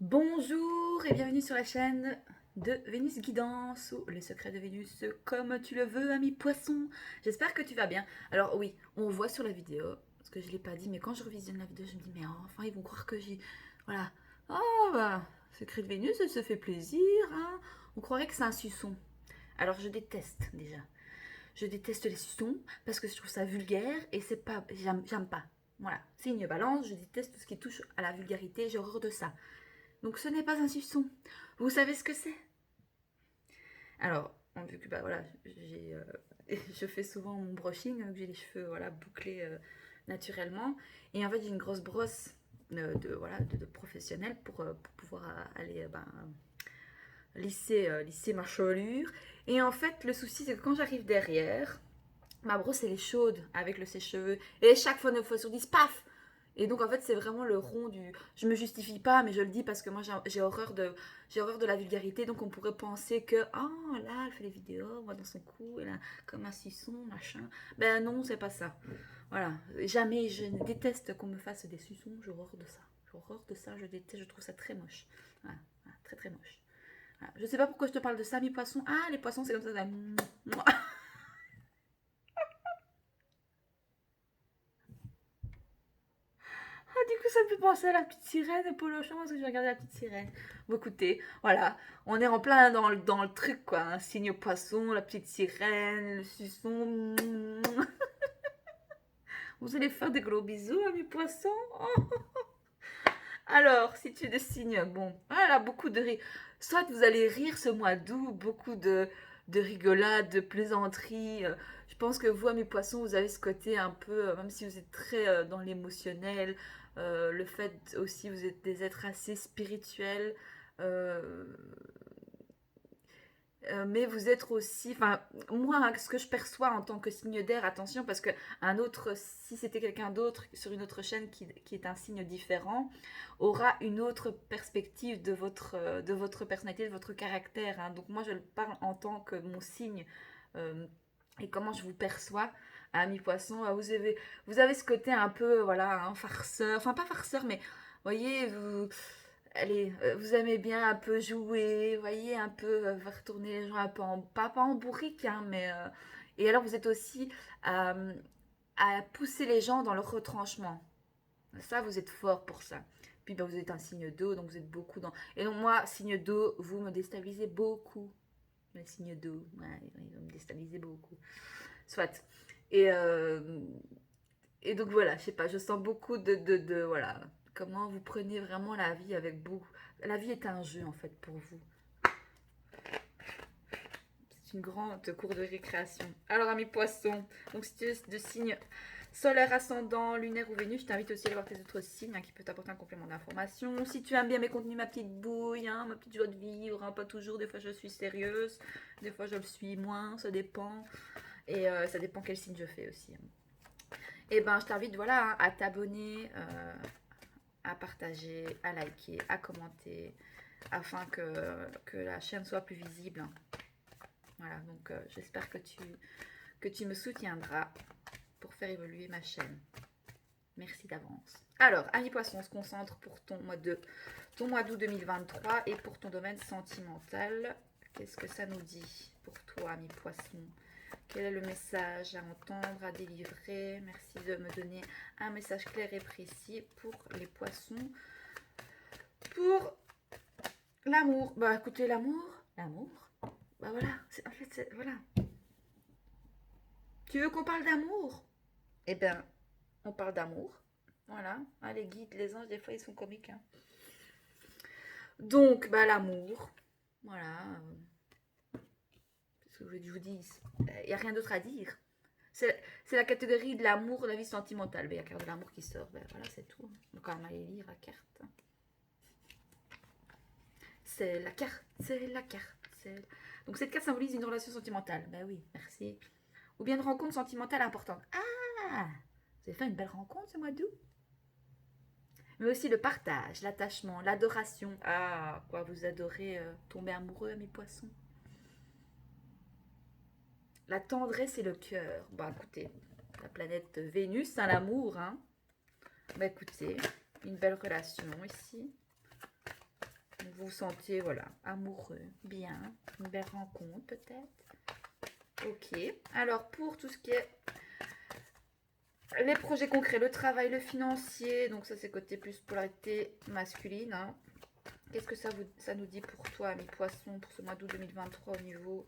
Bonjour et bienvenue sur la chaîne de Vénus Guidance ou le secret de Vénus comme tu le veux, ami poisson. J'espère que tu vas bien. Alors oui, on voit sur la vidéo, parce que je ne l'ai pas dit, mais quand je revisionne la vidéo, je me dis, mais enfin, ils vont croire que j'ai... Voilà. Oh bah, secret de Vénus, elle se fait plaisir, hein. On croirait que c'est un suçon. Alors je déteste déjà. Je déteste les suçons parce que je trouve ça vulgaire et c'est pas... J'aime pas. Voilà, signe balance, je déteste tout ce qui touche à la vulgarité, j'ai horreur de ça. Donc ce n'est pas un suçon. Vous savez ce que c'est? Alors, vu que bah, voilà, je fais souvent mon brushing, vu que j'ai les cheveux voilà, bouclés naturellement. Et en fait, j'ai une grosse brosse de professionnel pour pouvoir aller lisser ma chevelure. Et en fait, le souci, c'est que quand j'arrive derrière, ma brosse, elle est chaude avec le sèche-cheveux. Et chaque fois, 9 fois sur 10, paf! Et donc, en fait, c'est vraiment le rond du... Je me justifie pas, mais je le dis parce que moi, j'ai horreur de la vulgarité. Donc, on pourrait penser que, oh, là, elle fait des vidéos, moi, dans son cou, elle a comme un suçon, machin. Ben non, c'est pas ça. Voilà. Jamais, je déteste qu'on me fasse des suçons. J'ai horreur de ça. J'ai horreur de ça, je déteste, je trouve ça très moche. Voilà. Voilà, très, très moche. Voilà. Je sais pas pourquoi je te parle de ça, mes poissons. Ah, les poissons, c'est comme ça. Ah, du coup, ça me fait penser à la petite sirène et Polochon parce que j'ai regardé la petite sirène. Bon, écoutez, voilà, on est en plein dans le truc, quoi. Un signe poisson, la petite sirène, le suçon. Vous allez faire des gros bisous à mes poissons. Oh. Alors, si tu es de signe, bon, voilà, beaucoup de rire. Soit vous allez rire ce mois d'août, beaucoup de rigolade, de plaisanteries. Je pense que vous, à mes poissons, vous avez ce côté un peu, même si vous êtes très dans l'émotionnel, le fait aussi, vous êtes des êtres assez spirituels. euh, mais vous êtes aussi, enfin, moi, hein, ce que je perçois en tant que signe d'air, attention, parce que un autre, si c'était quelqu'un d'autre sur une autre chaîne qui est un signe différent, aura une autre perspective de votre personnalité, de votre caractère, hein. Donc moi, je le parle en tant que mon signe euh, et comment je vous perçois. Ami poisson, vous avez ce côté un peu, voilà, un farceur, enfin pas farceur, mais voyez, allez, vous aimez bien un peu jouer, vous voyez, un peu retourner les gens un peu pas en bourrique, hein, mais et alors vous êtes aussi à pousser les gens dans leur retranchement. Ça, vous êtes fort pour ça. Puis ben, vous êtes un signe d'eau, donc vous êtes beaucoup dans. Et donc moi, signe d'eau, vous me déstabilisez beaucoup. Les signes d'eau, ouais, ils vont me déstabiliser beaucoup. Soit. Et, euh, et donc voilà, je sais pas, je sens beaucoup voilà, comment vous prenez vraiment la vie avec beaucoup. La vie est un jeu en fait pour vous. C'est une grande cour de récréation. Alors amis poissons, donc si tu es de signe solaire, ascendant, lunaire ou Vénus, je t'invite aussi à aller voir tes autres signes hein, qui peuvent t'apporter un complément d'information. Si tu aimes bien mes contenus, ma petite bouille, hein, ma petite joie de vivre, hein, pas toujours, des fois je suis sérieuse, des fois je le suis moins, ça dépend. Et ça dépend quel signe je fais aussi. Et ben je t'invite voilà, hein, à t'abonner, à partager, à liker, à commenter, afin que la chaîne soit plus visible. Voilà, donc j'espère que tu me soutiendras pour faire évoluer ma chaîne. Merci d'avance. Alors, Amis Poisson, on se concentre pour ton mois d'août 2023 et pour ton domaine sentimental. Qu'est-ce que ça nous dit pour toi, Amis Poisson? Quel est le message à entendre, à délivrer? Merci de me donner un message clair et précis pour les poissons. Pour l'amour. Bah écoutez, l'amour. Bah voilà, en fait, voilà. Tu veux qu'on parle d'amour? Eh bien, on parle d'amour. Voilà. Ah, les guides, les anges, des fois, ils sont comiques. Hein. Donc, bah, l'amour. Voilà. Qu'est-ce que je vous dis? Il n'y a rien d'autre à dire. C'est la catégorie de l'amour, de la vie sentimentale. Il y a la carte de l'amour qui sort. Ben, voilà, c'est tout. On va quand même aller lire la carte. C'est la carte. C'est la carte. Donc, cette carte symbolise une relation sentimentale. Ben oui, merci. Ou bien une rencontre sentimentale importante. Ah! Vous avez fait une belle rencontre ce mois d'août? Mais aussi le partage, l'attachement, l'adoration. Ah, quoi, vous adorez tomber amoureux, mes poissons. La tendresse et le cœur. Bah écoutez, la planète Vénus, hein, l'amour. Hein. Bah écoutez, une belle relation ici. vous vous sentez, voilà, amoureux, bien, une belle rencontre peut-être. Ok. Alors, pour tout ce qui est les projets concrets, le travail, le financier, donc ça c'est côté plus polarité masculine. Hein. Qu'est-ce que ça nous dit pour toi, ami poisson, pour ce mois d'août 2023 au niveau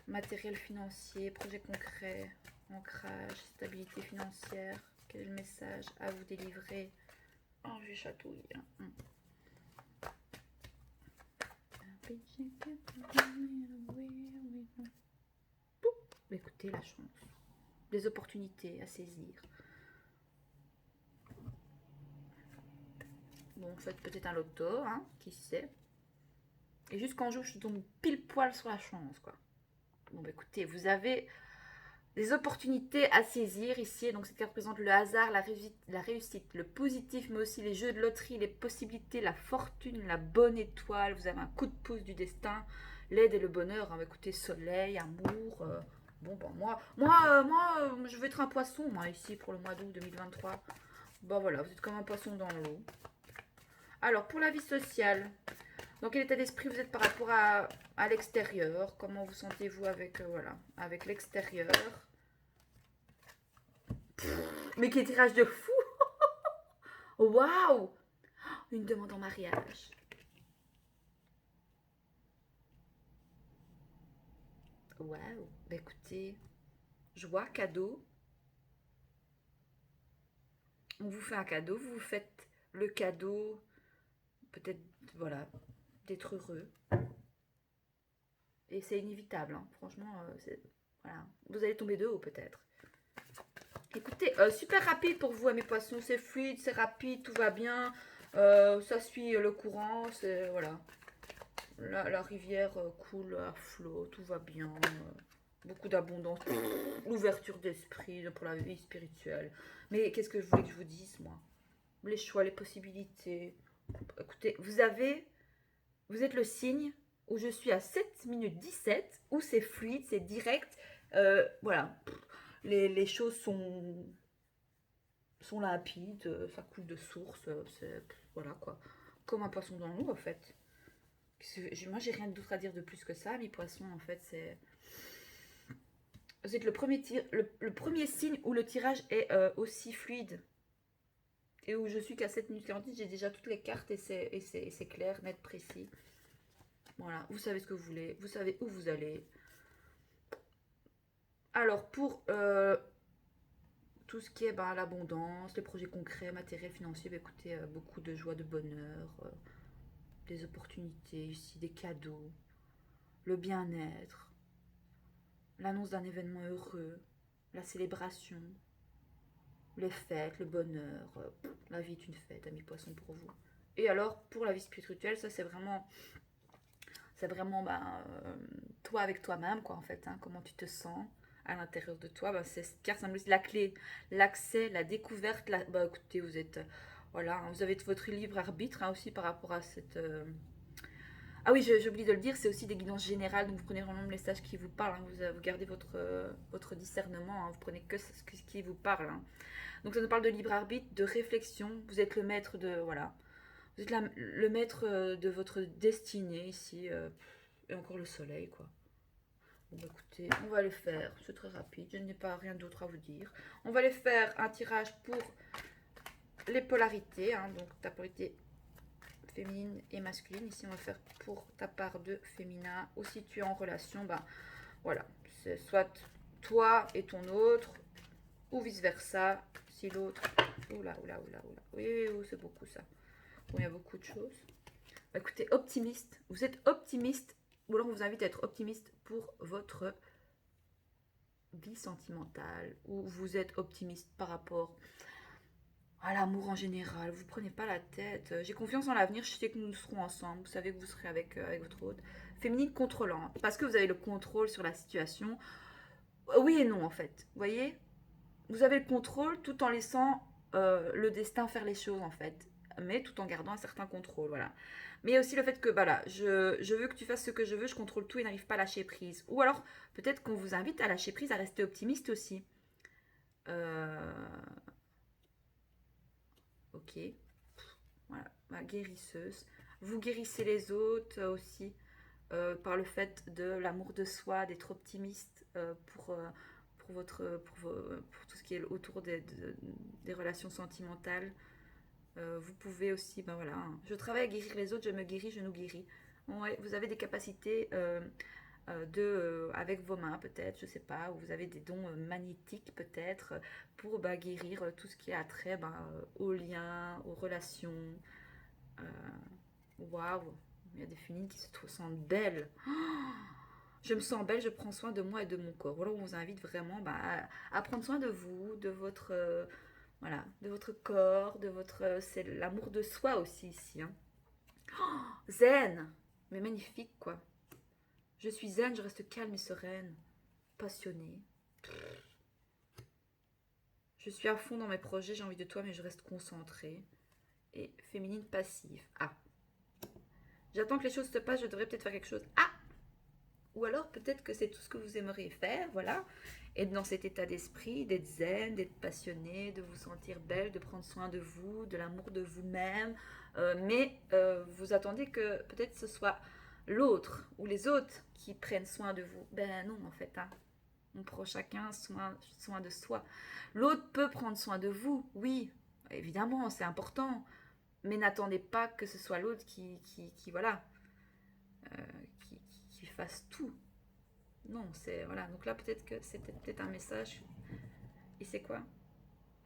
matériel financier, projet concret, ancrage, stabilité financière? Quel est le message à vous délivrer? Oh, je chatouille. Écoutez, la chance. Des opportunités à saisir. Bon, faites peut-être un loto, hein, qui sait. Et jusqu'en jour, je tombe pile poil sur la chance, quoi. Bon, bah écoutez, vous avez des opportunités à saisir ici. Donc, cette carte représente le hasard, la réussite, le positif, mais aussi les jeux de loterie, les possibilités, la fortune, la bonne étoile. Vous avez un coup de pouce du destin, l'aide et le bonheur. Hein. Bah, écoutez, soleil, amour. Bon, ben moi, je veux être un poisson, moi, ici, pour le mois d'août 2023. Bon, voilà, vous êtes comme un poisson dans l'eau. Alors, pour la vie sociale, dans quel état d'esprit vous êtes par rapport à l'extérieur? Comment vous sentez-vous avec, voilà, avec l'extérieur? Mais quel tirage de fou! Waouh! Une demande en mariage. Waouh! Bah écoutez, joie, cadeau. On vous fait un cadeau, vous vous faites le cadeau, peut-être, voilà, d'être heureux. Et c'est inévitable, hein. Franchement, voilà. Vous allez tomber de haut peut-être. Écoutez, super rapide pour vous, mes poissons. C'est fluide, c'est rapide, tout va bien. Ça suit le courant, c'est voilà. La rivière coule à flot, tout va bien. Beaucoup d'abondance, l'ouverture d'esprit pour la vie spirituelle. Mais qu'est-ce que je voulais que je vous dise, moi? Les choix, les possibilités. Écoutez, vous êtes le signe où je suis à 7 minutes 17, où c'est fluide, c'est direct. Voilà, les choses sont limpides, ça coule de source, voilà quoi. Comme un poisson dans l'eau en fait. Moi j'ai rien d'autre à dire de plus que ça, mes poissons en fait c'est... Vous êtes le premier signe où le tirage est aussi fluide. Et où je suis qu'à 7 minutes 48, j'ai déjà toutes les cartes et c'est clair, net, précis. Voilà, vous savez ce que vous voulez, vous savez où vous allez. Alors pour tout ce qui est l'abondance, les projets concrets, matériels, financiers, écoutez, beaucoup de joie, de bonheur, des opportunités ici, des cadeaux, le bien-être, l'annonce d'un événement heureux, la célébration, les fêtes, le bonheur, la vie est une fête, amis poissons pour vous. Et alors pour la vie spirituelle, ça c'est vraiment toi avec toi-même quoi en fait, hein, comment tu te sens à l'intérieur de toi. C'est cette carte symbolise la clé, l'accès, la découverte. Écoutez, vous êtes voilà, hein, vous avez votre libre arbitre hein, aussi par rapport à cette ah oui, j'ai oublié de le dire, c'est aussi des guidances générales, donc vous prenez vraiment le message qui vous parle, hein, vous gardez votre discernement, hein, vous prenez que ce qui vous parle. Hein. Donc ça nous parle de libre arbitre, de réflexion, vous êtes le maître de voilà, vous êtes le maître de votre destinée ici, et encore le soleil quoi. Bon écoutez, on va les faire, c'est très rapide, je n'ai pas rien d'autre à vous dire. On va aller faire un tirage pour les polarités, hein, donc ta polarité féminine et masculine. Ici on va faire pour ta part de féminin, ou si tu es en relation, voilà, c'est soit toi et ton autre, ou vice versa, si l'autre, oula, oui, c'est beaucoup ça. Bon, il y a beaucoup de choses. Écoutez, optimiste, vous êtes optimiste, ou alors on vous invite à être optimiste pour votre vie sentimentale, ou vous êtes optimiste par rapport à l'amour en général, vous prenez pas la tête. J'ai confiance en l'avenir, je sais que nous serons ensemble, vous savez que vous serez avec votre hôte. Féminine contrôlant, parce que vous avez le contrôle sur la situation. Oui et non en fait, vous voyez? Vous avez le contrôle tout en laissant le destin faire les choses en fait, mais tout en gardant un certain contrôle, voilà. Mais il y a aussi le fait que, là, je veux que tu fasses ce que je veux, je contrôle tout et n'arrive pas à lâcher prise. Ou alors, peut-être qu'on vous invite à lâcher prise, à rester optimiste aussi. Ok. Voilà, ma guérisseuse. Vous guérissez les autres aussi par le fait de l'amour de soi, d'être optimiste pour tout ce qui est autour des relations sentimentales. Vous pouvez aussi, ben voilà, hein, je travaille à guérir les autres, je me guéris, je nous guéris. Ouais, vous avez des capacités avec vos mains peut-être, je sais pas, ou vous avez des dons magnétiques peut-être pour bah, guérir tout ce qui a trait bah, aux liens, aux relations. Euh, Waouh, il y a des féminines qui se sentent belles. Je me sens belle, je prends soin de moi et de mon corps. Voilà, on vous invite vraiment bah, à prendre soin de vous, de votre voilà, de votre corps, de votre c'est l'amour de soi aussi ici. Hein. Zen, mais magnifique quoi. Je suis zen, je reste calme et sereine, passionnée. Je suis à fond dans mes projets, j'ai envie de toi, mais je reste concentrée. Et féminine passive. Ah, j'attends que les choses se passent, je devrais peut-être faire quelque chose. Ah, ou alors peut-être que c'est tout ce que vous aimeriez faire, voilà. Être dans cet état d'esprit, d'être zen, d'être passionné, de vous sentir belle, de prendre soin de vous, de l'amour de vous-même. Mais vous attendez que peut-être ce soit l'autre ou les autres qui prennent soin de vous. Ben non, en fait. Hein. On prend chacun soin de soi. L'autre peut prendre soin de vous, oui, évidemment, c'est important. Mais n'attendez pas que ce soit l'autre qui voilà, euh, qui fasse tout. Non, c'est voilà. Donc là, peut-être que c'était peut-être un message. Et c'est quoi?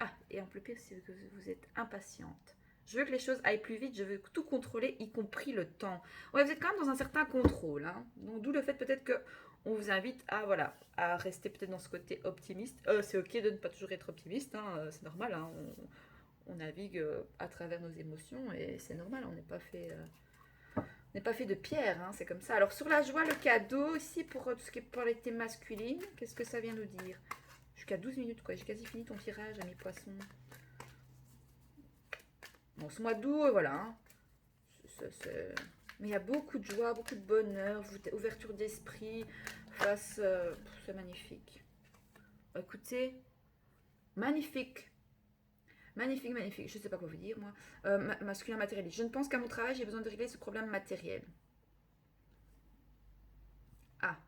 Ah, et en plus pire, c'est que vous êtes impatiente. Je veux que les choses aillent plus vite, je veux tout contrôler, y compris le temps. Ouais, vous êtes quand même dans un certain contrôle. Hein. Donc d'où le fait peut-être que on vous invite à voilà à rester peut-être dans ce côté optimiste. C'est ok de ne pas toujours être optimiste, hein, c'est normal. Hein, on navigue à travers nos émotions et c'est normal. On n'est pas fait de pierre, hein, c'est comme ça. Alors sur la joie, le cadeau ici pour tout ce qui est polarité masculine, qu'est-ce que ça vient nous dire? Jusqu'à 12 minutes quoi, j'ai quasi fini ton tirage, ami poisson. Bon, ce mois d'août, voilà. Hein. Mais il y a beaucoup de joie, beaucoup de bonheur, ouverture d'esprit. Face, c'est magnifique. Écoutez, magnifique. Magnifique, magnifique. Je ne sais pas quoi vous dire, moi. Masculin matérialiste. Je ne pense qu'à mon travail, j'ai besoin de régler ce problème matériel. Ah,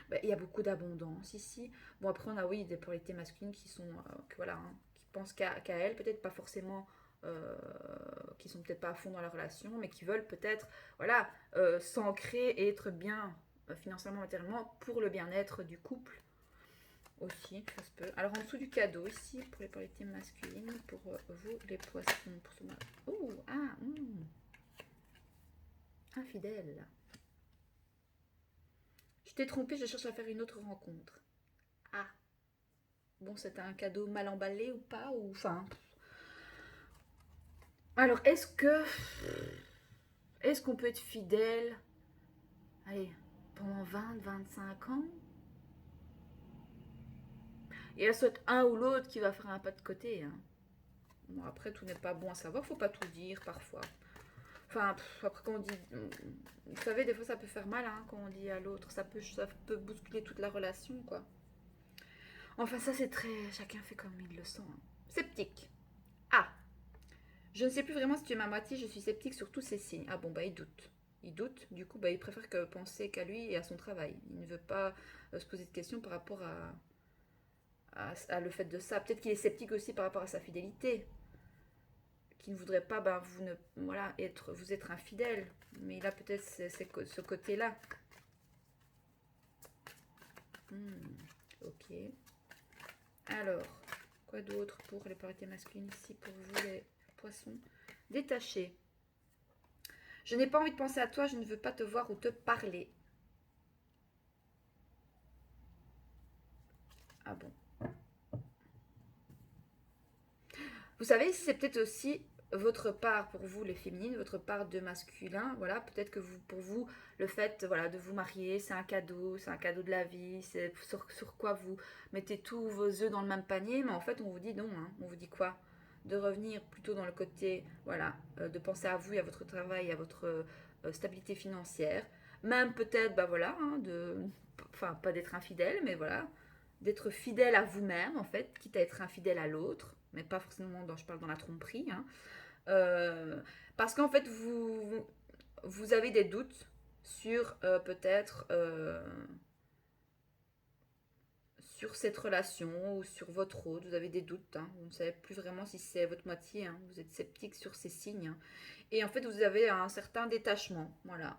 ben, il y a beaucoup d'abondance ici. Bon, après, on a, oui, des polarités masculines qui sont, voilà, hein, qui pensent qu'à elles, peut-être pas forcément, qui sont peut-être pas à fond dans la relation, mais qui veulent peut-être, voilà, s'ancrer et être bien financièrement, matériellement, pour le bien-être du couple aussi, ça se peut. Alors, en dessous du cadeau, ici, pour les polarités masculines, pour vous, les poissons, pour ce mois. Oh, ah, infidèle. Je t'ai trompé, je cherche à faire une autre rencontre. Ah, bon, c'était un cadeau mal emballé ou pas, ou enfin. Alors, est-ce qu'on peut être fidèle, allez, pendant 25 ans? Il y a soit un ou l'autre qui va faire un pas de côté. Hein. Bon, après, tout n'est pas bon à savoir, faut pas tout dire parfois. Enfin, après, quand on dit. Vous savez, des fois, ça peut faire mal hein, quand on dit à l'autre. Ça peut bousculer toute la relation, quoi. Enfin, ça, c'est très. Chacun fait comme il le sent. Hein. Sceptique. Ah, je ne sais plus vraiment si tu es ma moitié, je suis sceptique sur tous ces signes. Ah bon, bah il doute. Il doute, du coup, bah, il préfère que penser qu'à lui et à son travail. Il ne veut pas se poser de questions par rapport à le fait de ça. Peut-être qu'il est sceptique aussi par rapport à sa fidélité. Qu'il ne voudrait pas bah, voilà, vous être infidèle. Mais il a peut-être ce côté-là. Ok. Alors, quoi d'autre pour les polarités masculines ici pour vous les poissons? Détaché. Je n'ai pas envie de penser à toi, je ne veux pas te voir ou te parler. Ah bon. Vous savez, c'est peut-être aussi votre part pour vous les féminines, votre part de masculin, voilà, peut-être que pour vous, le fait voilà, de vous marier, c'est un cadeau de la vie, c'est sur quoi vous mettez tous vos œufs dans le même panier, mais en fait on vous dit non, hein, on vous dit quoi? De revenir plutôt dans le côté, voilà, de penser à vous et à votre travail, à votre stabilité financière, même peut-être, bah voilà, hein, enfin pas d'être infidèle, mais voilà, d'être fidèle à vous-même en fait, quitte à être infidèle à l'autre, mais pas forcément je parle dans la tromperie, hein, Euh, Parce qu'en fait, vous avez des doutes sur peut-être sur cette relation ou sur votre autre. Vous avez des doutes, hein. Vous ne savez plus vraiment si c'est votre moitié, hein. Vous êtes sceptique sur ces signes, hein. Et en fait, vous avez un certain détachement. Voilà.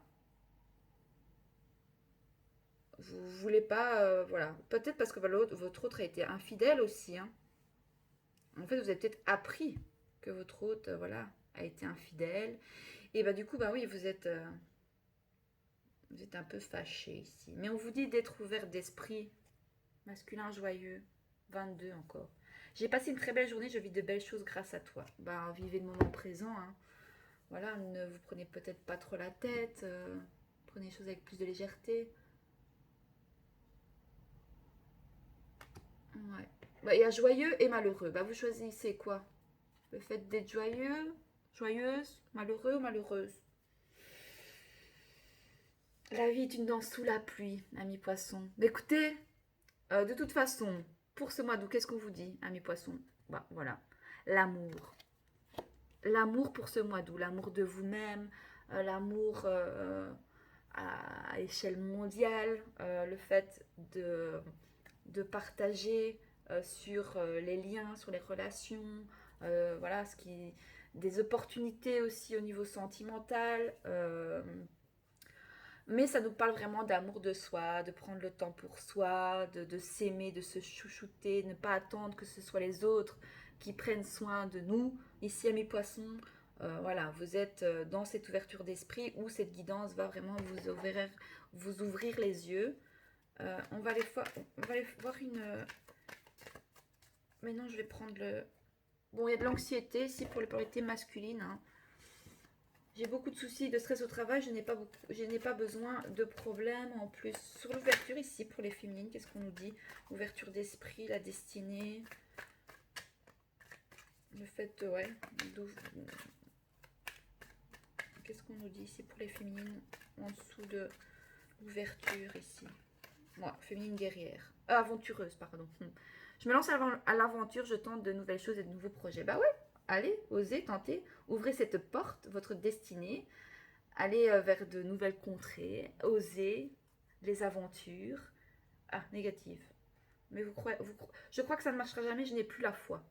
Vous voulez pas, voilà. Peut-être parce que bah, votre autre a été infidèle aussi, hein. En fait, vous avez peut-être appris que votre hôte, voilà, a été infidèle. Et bah du coup, bah oui, vous êtes un peu fâché ici. Mais on vous dit d'être ouvert d'esprit, masculin joyeux, 22 encore. J'ai passé une très belle journée, je vis de belles choses grâce à toi. Bah vivez le moment présent, hein. Voilà, ne vous prenez peut-être pas trop la tête, prenez les choses avec plus de légèreté. Ouais. Bah, il y a joyeux et malheureux. Bah vous choisissez quoi? Le fait d'être joyeux, joyeuse, malheureux ou malheureuse? La vie est une danse sous la pluie, ami poisson. Mais écoutez, de toute façon, pour ce mois d'août, qu'est-ce qu'on vous dit, ami poisson? Bah voilà, l'amour. L'amour pour ce mois d'août, l'amour de vous-même, l'amour à échelle mondiale, le fait de partager sur les liens, sur les relations, voilà, des opportunités aussi au niveau sentimental. Mais ça nous parle vraiment d'amour de soi, de prendre le temps pour soi, de s'aimer, de se chouchouter, ne pas attendre que ce soit les autres qui prennent soin de nous. Ici, amis poissons, voilà, vous êtes dans cette ouverture d'esprit où cette guidance va vraiment vous ouvrir les yeux. On va aller voir une... Maintenant, je vais prendre le... Bon, il y a de l'anxiété ici pour les polarités masculines, hein. J'ai beaucoup de soucis, de stress au travail, je n'ai pas besoin de problèmes en plus. Sur l'ouverture ici pour les féminines, qu'est-ce qu'on nous dit? Ouverture d'esprit, la destinée. Le fait, ouais, qu'est-ce qu'on nous dit ici pour les féminines en dessous de l'ouverture ici? Moi, féminine guerrière. Aventureuse, pardon. Je me lance à l'aventure, je tente de nouvelles choses et de nouveaux projets. Bah ouais, allez, osez, tentez, ouvrez cette porte, votre destinée. Aller vers de nouvelles contrées, oser les aventures. Ah, négative. Mais je crois que ça ne marchera jamais, je n'ai plus la foi.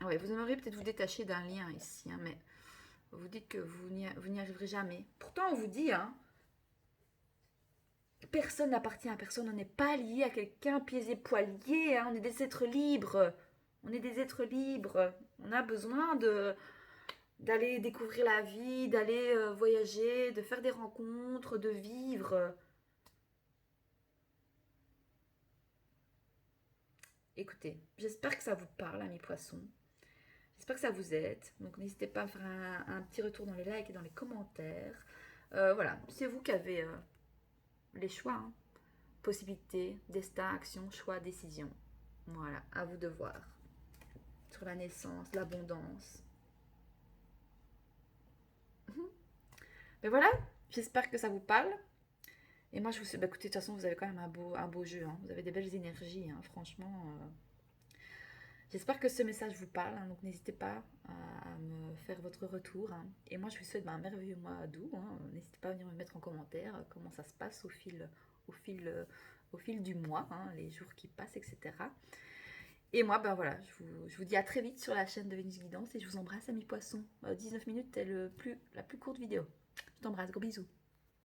Ah ouais, vous aimeriez peut-être vous détacher d'un lien ici, hein, mais vous dites que vous n'y arriverez jamais. Pourtant, on vous dit, hein, personne n'appartient à personne, on n'est pas lié à quelqu'un, pieds et poils liés, hein, on est des êtres libres. On est des êtres libres. On a besoin d'aller découvrir la vie, d'aller voyager, de faire des rencontres, de vivre. Écoutez, j'espère que ça vous parle, amis poissons. J'espère que ça vous aide. Donc n'hésitez pas à faire un petit retour dans les likes et dans les commentaires. Voilà, c'est vous qui avez les choix, hein. Possibilités, destin, action, choix, décision. Voilà, à vous de voir. Sur la naissance, l'abondance. Mais voilà, j'espère que ça vous parle. Et moi, je vous sais, bah, écoutez, de toute façon, vous avez quand même un beau jeu, hein. Vous avez des belles énergies, hein. Franchement. J'espère que ce message vous parle, hein, donc n'hésitez pas à me faire votre retour, hein. Et moi, je vous souhaite un merveilleux mois d'août, hein. N'hésitez pas à venir me mettre en commentaire comment ça se passe au fil, euh, au fil du mois, hein, les jours qui passent, etc. Et moi, ben voilà, je vous dis à très vite sur la chaîne de Vénus Guidance et je vous embrasse, amis poissons. 19 minutes est la plus courte vidéo. Je t'embrasse, gros bisous.